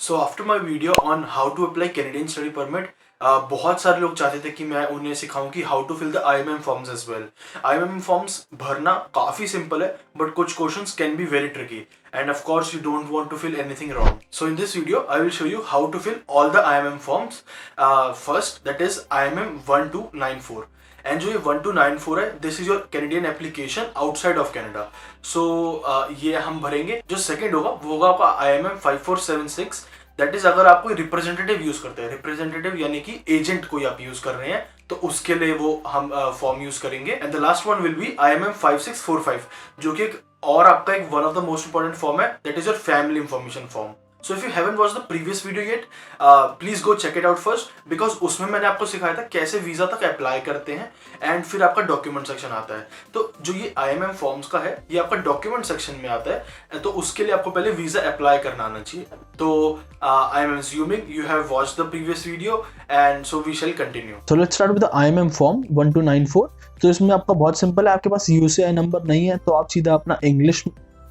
So after my video on how to apply Canadian study permit, बहुत सारे लोग चाहते थे कि मैं उन्हें सिखाऊं कि how to fill the IMM forms as well. IMM forms भरना काफ़ी सिंपल है, बट कुछ questions can be very tricky and of course you don't want to fill anything wrong. So in this video I will show you how to fill all the IMM forms. First, that is IMM 1294. And जो ये 1294 है, this is your Canadian application outside of Canada. So ये हम भरेंगे। जो second होगा वो होगा आपका IMM 5476। दैट इज अगर आप कोई रिप्रेजेंटेटिव यूज करते हैं, रिप्रेजेंटेटिव यानी कि एजेंट कोई आप यूज कर रहे हैं, तो उसके लिए वो हम फॉर्म यूज करेंगे। And the last one will be IMM 5645, जो कि और आपका एक one of the most important form है, that is your family information form. So if you haven't watched the previous video yet, please go check it out first, because उसमें मैंने आपको सिखाया था कैसे वीजा तक अप्लाई करते हैं एंड फिर आपका डॉक्यूमेंट सेक्शन आता है। तो जो ये IMM फॉर्म्स का है, ये आपका डॉक्यूमेंट सेक्शन में आता है, तो उसके लिए आपको पहले वीजा अप्लाई करना आना चाहिए। तो I am assuming you have watched the previous video and so we shall continue. So let's start with the IMM form 1294। तो इसमें आपका बहुत सिंपल है, आपके पास UCI नंबर नहीं है तो आप सीधा अपना इंग्लिश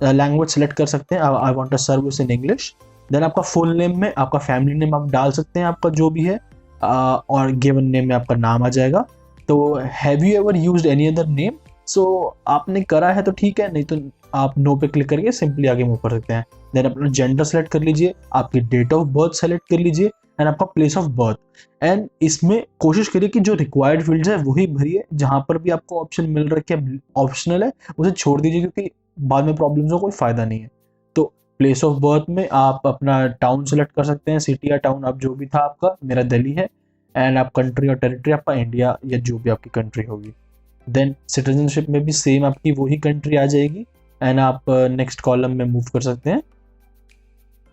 लैंग्वेज सेलेक्ट कर सकते हैं। I want to service in English. Then आपका फुल नेम में आपका फैमिली नेम आप डाल सकते हैं, आपका जो भी है, और गिवन नेम में आपका नाम आ जाएगा। तो have you ever used any other name? So आपने करा है तो ठीक है, नहीं तो आप नो पे क्लिक करके सिंपली आगे मूव कर सकते हैं। देन अपना जेंडर सेलेक्ट कर लीजिए, आपकी डेट ऑफ बर्थ सेलेक्ट कर लीजिए एंड आपका प्लेस ऑफ बर्थ। एंड इसमें कोशिश करिए कि जो रिक्वायर्ड फील्ड्स है वही भरिए। जहां पर भी आपको ऑप्शन मिल रहा है ऑप्शनल है, उसे छोड़ दीजिए, क्योंकि बाद में प्रॉब्लम्स का कोई फायदा नहीं है। तो प्लेस ऑफ बर्थ में आप अपना टाउन सेलेक्ट कर सकते हैं, सिटी या टाउन आप जो भी था आपका, मेरा दिल्ली है। एंड आप कंट्री और टेरिटरी आपका इंडिया या जो भी आपकी कंट्री होगी। देन सिटीजनशिप में भी सेम आपकी वही कंट्री आ जाएगी एंड आप नेक्स्ट कॉलम में मूव कर सकते हैं।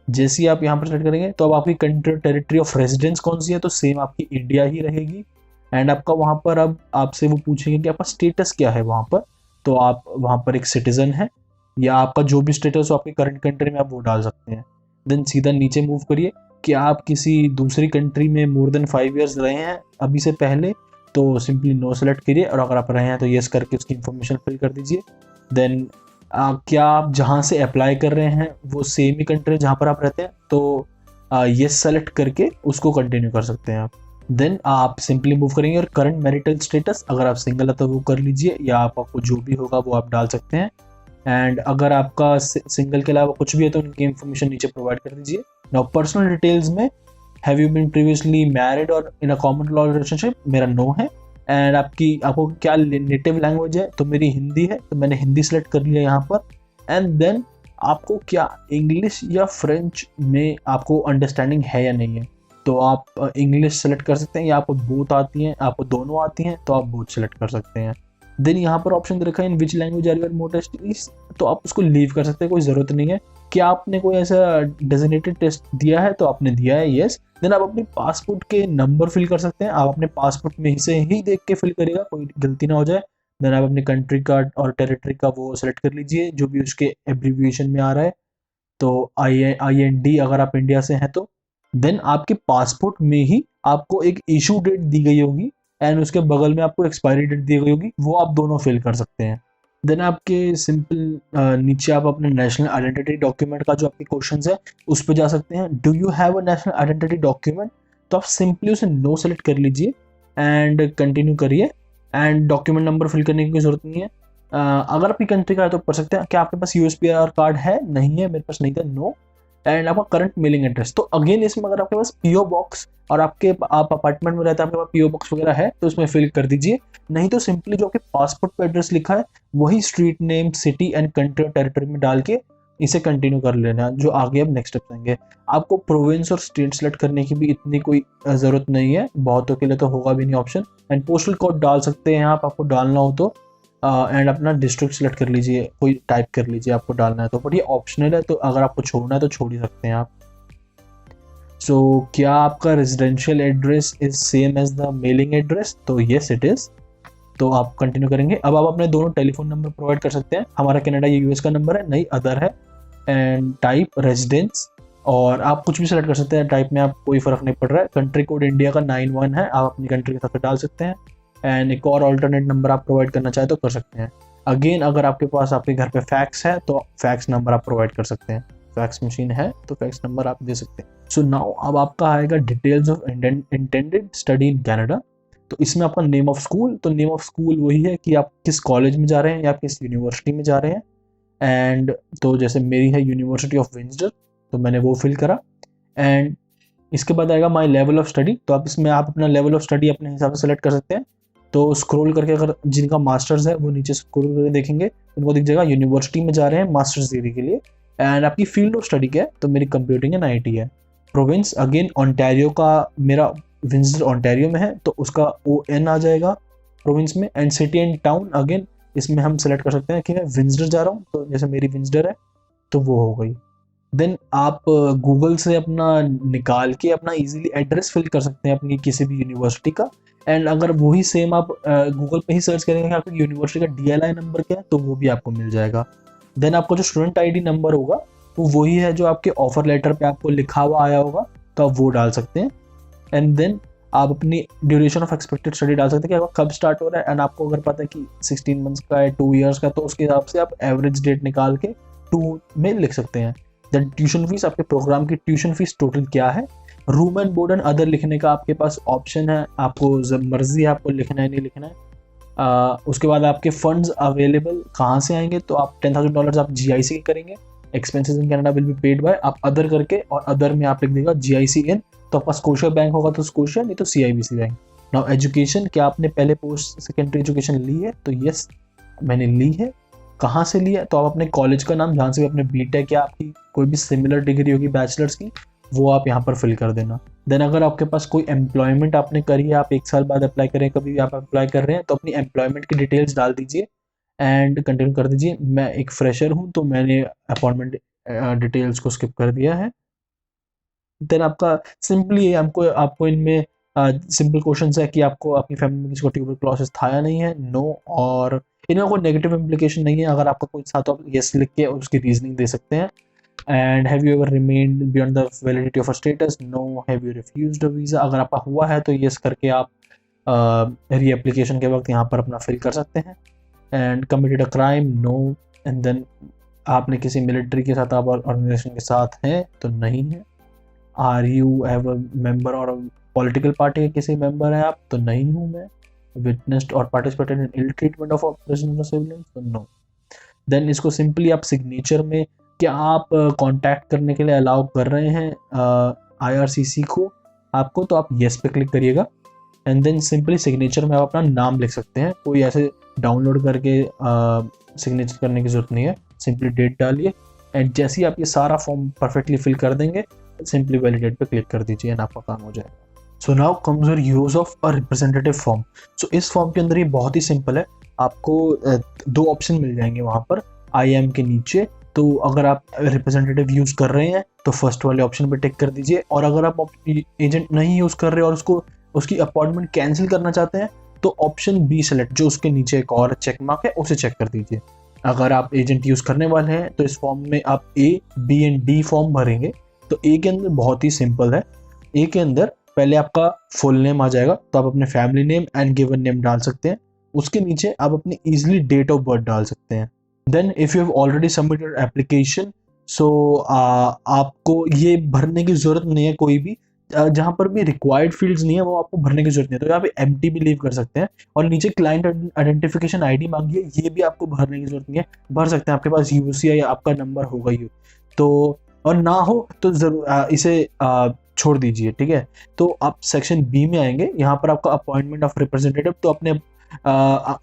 जैसे ही आप यहाँ पर सेलेक्ट करेंगे तो अब आपकी कंट्री टेरिटरी ऑफ रेजिडेंस कौन सी है, तो सेम आपकी इंडिया ही रहेगी। एंड आपका वहाँ पर अब आपसे वो पूछेंगे कि आपका स्टेटस क्या है वहाँ पर, तो आप वहाँ पर एक सिटीजन है या आपका जो भी स्टेटस हो आपकी करंट कंट्री में, आप वो डाल सकते हैं। देन सीधा नीचे मूव करिए कि आप किसी दूसरी कंट्री में मोर देन 5 years रहे हैं अभी से पहले, तो सिंपली नो सेलेक्ट करिए, और अगर आप रहे हैं तो येस करके उसकी इन्फॉर्मेशन फिल कर दीजिए। देन क्या आप जहाँ से अप्लाई कर रहे हैं वो सेम ही कंट्री जहाँ पर आप रहते हैं, तो येस सेलेक्ट करके उसको कंटिन्यू कर सकते हैं आप। देन आप सिंपली मूव करेंगे और करंट मैरिटल स्टेटस, अगर आप सिंगल है तो वो कर लीजिए, या आपको जो भी होगा वो आप डाल सकते हैं। एंड अगर आपका सिंगल के अलावा कुछ भी है तो उनकी इन्फॉर्मेशन नीचे प्रोवाइड कर दीजिए। नाउ पर्सनल डिटेल्स में have you been previously married और in a common law relationship, मेरा नो है। एंड आपको क्या नेटिव लैंग्वेज है, तो मेरी हिंदी है, तो मैंने हिंदी सेलेक्ट कर लिया यहाँ पर। एंड देन आपको क्या इंग्लिश या फ्रेंच में आपको अंडरस्टैंडिंग है या नहीं है, तो आप इंग्लिश सेलेक्ट कर सकते हैं, या आपको बोथ आती हैं, आपको दोनों आती हैं तो आप बोथ सेलेक्ट कर सकते हैं। देन यहाँ पर ऑप्शन दे रखा है in which language are your more test, तो आप उसको लीव कर सकते हैं, कोई ज़रूरत नहीं है। क्या आपने कोई ऐसा डेजिग्नेटेड टेस्ट दिया है, तो आपने दिया है, येस। देन आप अपने पासपोर्ट के नंबर फिल कर सकते हैं, आप अपने पासपोर्ट में से ही देख के फिल करिएगा, कोई गलती ना हो जाए। देन आप अपने कंट्री का और टेरिटरी का वो सेलेक्ट कर लीजिए जो भी उसके एब्रीविएशन में आ रहा है, तो IND अगर आप इंडिया से हैं तो। देन आपके पासपोर्ट में ही आपको एक इशू डेट दी गई होगी एंड उसके बगल में आपको एक्सपायरी डेट दी गई होगी, वो आप दोनों फिल कर सकते हैं। देन आपके सिंपल नीचे आप अपने नेशनल आइडेंटिटी डॉक्यूमेंट का जो आपके क्वेश्चंस है उस पर जा सकते हैं। Do you have a national identity document, तो आप सिंपली उसे नो सेलेक्ट कर लीजिए एंड कंटिन्यू करिए। एंड डॉक्यूमेंट नंबर फिल करने की कोई जरूरत नहीं है। अगर आपकी कंट्री का है तो पढ़ सकते हैं। क्या आपके पास USPR कार्ड है? नहीं है, मेरे पास नहीं था, नो। एंड आपका करंट मेलिंग एड्रेस, तो अगेन इसमें अगर आपके पास PO बॉक्स और आप अपार्टमेंट में रहते हैं, आपके पास PO बॉक्स वगैरह है तो उसमें फिल कर दीजिए। नहीं तो सिंपली जो आपके पासपोर्ट पे एड्रेस लिखा है वही street name, city and country और टेरिटरी में डाल के इसे कंटिन्यू कर लेना, जो आगे अब नेक्स्ट स्टेप आएंगे। आपको प्रोविंस और स्टेट सेलेक्ट करने की भी इतनी कोई ज़रूरत नहीं है, बहुतों के लिए तो होगा भी नहीं ऑप्शन। एंड पोस्टल कोड डाल सकते हैं आपको डालना हो तो। एंड अपना डिस्ट्रिक्ट सेलेक्ट कर लीजिए, कोई टाइप कर लीजिए आपको डालना है तो, बट ये ऑप्शनल है, तो अगर आपको छोड़ना है तो छोड़ ही सकते हैं आप। सो क्या आपका residential address is same as the mailing address, तो येस इट इज़, तो आप कंटिन्यू करेंगे। अब आप अपने दोनों टेलीफोन नंबर प्रोवाइड कर सकते हैं, हमारा कनाडा या US का नंबर है, नहीं अदर है। एंड टाइप रेजिडेंस, और आप कुछ भी सेलेक्ट कर सकते हैं, टाइप में आप कोई फ़र्क नहीं पड़ रहा है। कंट्री कोड इंडिया का 91 है, आप अपनी कंट्री के हिसाब से डाल सकते हैं। एंड एक और अल्टरनेट नंबर आप प्रोवाइड करना चाहे तो कर सकते हैं। अगेन अगर आपके पास आपके घर पे फैक्स है तो फैक्स नंबर आप प्रोवाइड कर सकते हैं, फैक्स मशीन है तो फैक्स नंबर आप दे सकते हैं। सो नाउ अब आपका आएगा details of intended study in Canada. तो इसमें आपका नेम ऑफ स्कूल, तो नेम ऑफ स्कूल वही है कि आप किस कॉलेज में जा रहे हैं या किस यूनिवर्सिटी में जा रहे हैं। एंड तो जैसे मेरी है यूनिवर्सिटी ऑफ विंसडर, तो मैंने वो फिल करा। एंड इसके बाद आएगा माई लेवल ऑफ स्टडी, तो आप इसमें आप अपना लेवल ऑफ स्टडी अपने हिसाब से सेलेक्ट कर सकते हैं। तो स्क्रॉल करके अगर जिनका मास्टर्स है वो नीचे स्क्रॉल करके देखेंगे, उनको दिख जाएगा यूनिवर्सिटी में जा रहे हैं मास्टर्स डिग्री के लिए। एंड आपकी फील्ड ऑफ स्टडी क्या है, तो मेरी कंप्यूटिंग एंड IT है। प्रोविंस अगेन ओंटारियो का, मेरा विंसडर ओंटारियो में है तो उसका ON आ जाएगा प्रोविंस में। And city and town again इसमें हम सेलेक्ट कर सकते हैं कि मैं विंसडर जा रहा हूँ, तो जैसे मेरी विंसडर है तो वो हो गई। देन आप गूगल से अपना निकाल के अपना इजीली एड्रेस फिल कर सकते हैं अपनी किसी भी यूनिवर्सिटी का। एंड अगर वही सेम आप गूगल पे ही सर्च करेंगे कि आपकी यूनिवर्सिटी का DLI नंबर क्या है, तो वो भी आपको मिल जाएगा। देन आपका जो स्टूडेंट ID नंबर होगा वो वही है जो आपके ऑफर लेटर पे आपको लिखा हुआ आया होगा, तो आप वो डाल सकते हैं। एंड देन आप अपनी ड्यूरेशन ऑफ एक्सपेक्टेड स्टडी डाल सकते हैं कि आपका कब स्टार्ट हो रहा है। एंड आपको अगर पता है कि 16 मंथ्स का है, 2 ईयर्स का, तो उसके हिसाब से आप एवरेज डेट निकाल के 2 में लिख सकते हैं। देन ट्यूशन फीस, आपके प्रोग्राम की ट्यूशन फीस टोटल क्या है। Room and board and other लिखने का आपके पास ऑप्शन है, आपको मर्जी है आपको लिखना है नहीं लिखना है। उसके बाद आपके फंड्स अवेलेबल कहाँ से आएंगे, तो आप $10,000 आप GIC के करेंगे। Expenses in Canada will be paid by, आप अदर करके और अदर में आप लिख देगा GIC इन, तो आपका स्कोशिया बैंक होगा तो स्कोशिया, नहीं तो CIBC बैंक। नाउ एजुकेशन, क्या आपने पहले पोस्ट सेकेंडरी एजुकेशन ली है, तो यस मैंने ली है। कहाँ से लिया, तो आप अपने कॉलेज का नाम, जहाँ से भी अपने BTech या आपकी कोई भी सिमिलर डिग्री होगी बैचलर्स की, वो आप यहाँ पर फिल कर देना। देन अगर आपके पास कोई एम्प्लॉयमेंट आपने करी है, आप 1 साल बाद अप्लाई करें, कभी भी आप अप्लाई कर रहे हैं, तो अपनी एम्प्लॉयमेंट की डिटेल्स डाल दीजिए एंड कंटिन्यू कर दीजिए। मैं एक फ्रेशर हूँ तो मैंने अपॉइंटमेंट डिटेल्स को स्किप कर दिया है। देन आपका सिंपली आपको इनमें सिंपल क्वेश्चंस है कि आपको अपनी फैमिली में किसी को ट्यूबरक्लोसिस था या नहीं है, नो, और इनमें कोई नेगेटिव इंप्लीकेशन नहीं है। अगर आपका कोई साथ, तो आप येस लिख के उसकी रीजनिंग दे सकते हैं। And have you ever remained beyond the validity of a status, no. Have you refused a visa, अगर आपका हुआ है तो येस करके आप री एप्लीकेशन के वक्त यहाँ पर अपना फिल कर सकते हैं। And committed a crime, no. And then आपने किसी मिलिट्री के साथ, आप ऑर्गेनाइजेशन के साथ हैं तो नहीं है। Are you have a member और पॉलिटिकल पार्टी के किसी मेंबर हैं आप, तो नहीं हूँ मैं। विटनेस्ड और participated in ill treatment of prisoners और सिविलियंस, तो नो। देन इसको सिंपली आप सिग्नेचर में क्या आप कांटेक्ट करने के लिए अलाउ कर रहे हैं IRCC को आपको, तो आप येस पे क्लिक करिएगा। एंड देन सिंपली सिग्नेचर में आप अपना नाम लिख सकते हैं, कोई ऐसे डाउनलोड करके सिग्नेचर करने की जरूरत नहीं है, सिंपली डेट डालिए। एंड जैसे ही आप ये सारा फॉर्म परफेक्टली फिल कर देंगे, सिंपली वैलिडेट पे क्लिक कर दीजिए एंड आपका काम हो जाएगा। So now comes your use of a representative form. So इस फॉर्म के अंदर ये बहुत ही सिंपल है, आपको 2 ऑप्शन मिल जाएंगे वहाँ पर IM के नीचे। तो अगर आप रिप्रेजेंटेटिव यूज़ कर रहे हैं तो फर्स्ट वाले ऑप्शन पे टिक कर दीजिए, और अगर आप एजेंट नहीं यूज़ कर रहे और उसकी अपॉइंटमेंट कैंसिल करना चाहते हैं तो ऑप्शन B सेलेक्ट, जो उसके नीचे एक और चेक मार्क है, उसे चेक कर दीजिए। अगर आप एजेंट यूज़ करने वाले हैं तो इस फॉर्म में आप A, B and D form भरेंगे। तो A के अंदर बहुत ही सिंपल है, A के अंदर पहले आपका फुल नेम आ जाएगा, तो आप अपने family name and given name डाल सकते हैं। उसके नीचे आप अपनी इजीली डेट ऑफ बर्थ डाल सकते हैं। Then if you have already submitted application, so आपको ये भरने की ज़रूरत नहीं है, कोई भी जहाँ पर भी रिक्वायर्ड फील्ड्स नहीं है वो आपको भरने की जरूरत नहीं है, तो यहाँ पे एम्प्टी भी लीव कर सकते हैं। और नीचे क्लाइंट आइडेंटिफिकेशन ID मांगी है, ये भी आपको भरने की जरूरत नहीं है, भर सकते हैं, आपके पास UCI या आपका नंबर होगा ही तो, और ना हो तो जरूर इसे छोड़ दीजिए, ठीक है। तो आप सेक्शन B में आएंगे, यहाँ पर आपका अपॉइंटमेंट ऑफ रिप्रेजेंटेटिव, तो अपने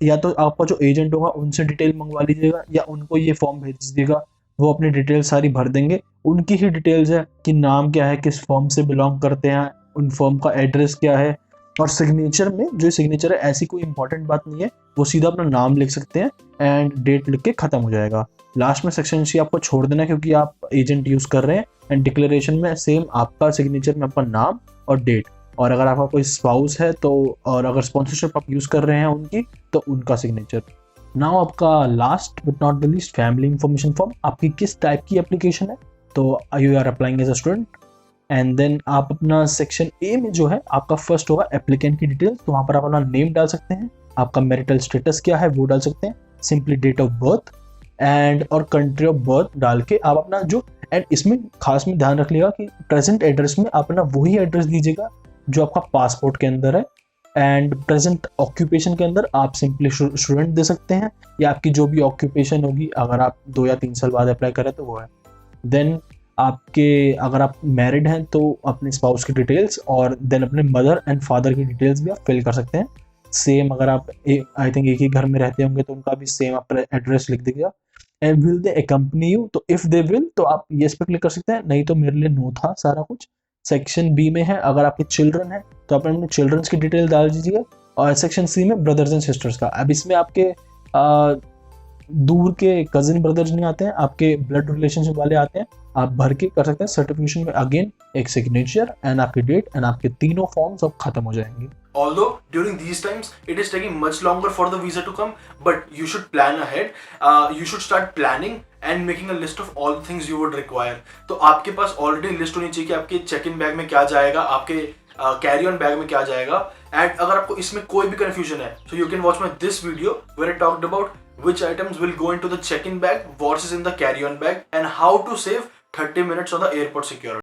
या तो आपका जो एजेंट होगा उनसे डिटेल मंगवा लीजिएगा या उनको ये फॉर्म भेज दीजिएगा, वो अपनी डिटेल सारी भर देंगे। उनकी ही डिटेल्स है कि नाम क्या है, किस फॉर्म से बिलोंग करते हैं, उन फॉर्म का एड्रेस क्या है। और सिग्नेचर में जो सिग्नेचर है ऐसी कोई इंपॉर्टेंट बात नहीं है, वो सीधा अपना नाम लिख सकते हैं एंड डेट लिख के खत्म हो जाएगा। लास्ट में सेक्शन C आपको छोड़ देना है क्योंकि आप एजेंट यूज कर रहे हैं। एंड डिक्लेरेशन में सेम आपका सिग्नेचर में आपका नाम और डेट, और अगर आपका कोई स्पाउस है तो, और अगर स्पॉन्सरशिप आप यूज कर रहे हैं उनकी, तो उनका सिग्नेचर। नाउ आपका last but not the least family information form, आपकी किस टाइप की एप्लीकेशन है, तो you are applying as a student. And then आप अपना सेक्शन A में जो है आपका फर्स्ट होगा एप्लीकेंट की डिटेल्स, तो वहाँ पर आप अपना नेम डाल सकते हैं, आपका मैरिटल स्टेटस क्या है वो डाल सकते हैं, simply date of birth and और कंट्री ऑफ बर्थ डाल के आप अपना जो एंड इसमें खास में ध्यान रख लिएगा कि प्रेजेंट एड्रेस में अपना वही एड्रेस दीजिएगा जो आपका पासपोर्ट के अंदर है, एंड प्रेजेंट ऑक्यूपेशन के अंदर आप सिंपली स्टूडेंट दे सकते हैं, या आपकी जो भी ऑक्यूपेशन होगी अगर आप 2 या 3 साल बाद अप्लाई करें तो वो है। देन आपके अगर आप मैरिड हैं तो अपने स्पाउस की डिटेल्स और देन अपने मदर एंड फादर की डिटेल्स भी आप फिल कर सकते हैं। सेम अगर आप आई थिंक एक ही घर में रहते होंगे तो उनका भी सेम आप एड्रेस लिख दीजिएगा। And will they accompany you, तो इफ दे विल तो आप येस पे क्लिक कर सकते हैं, नहीं तो मेरे लिए नो था सारा कुछ। सेक्शन बी में है अगर आपके चिल्ड्रन है तो आप अपने चिल्ड्रंस की डिटेल डाल दीजिए, और सेक्शन सी में ब्रदर्स एंड सिस्टर्स का। अब इसमें आपके दूर के कजिन ब्रदर्स नहीं आते हैं, आपके ब्लड रिलेशनशिप वाले आते हैं, आप भर के कर सकते हैं। सर्टिफिकेशन में अगेन एक सिग्नेचर एंड आपकी डेट एंड आपके तीनों फॉर्म्स अब खत्म हो जाएंगे। Although during these times it is taking much longer for the visa to come, but you should plan ahead. You should start planning and making a list of all the things you would require. तो आपके पास already list होनी चाहिए कि आपके check in bag में क्या जाएगा, आपके कैरी ऑन बैग में क्या जाएगा। एंड अगर आपको इसमें कोई भी कंफ्यूजन है, so you can watch my this video where I talked about which items will go into the check-in bag versus in the carry-on bag and how to save 30 minutes on the airport security.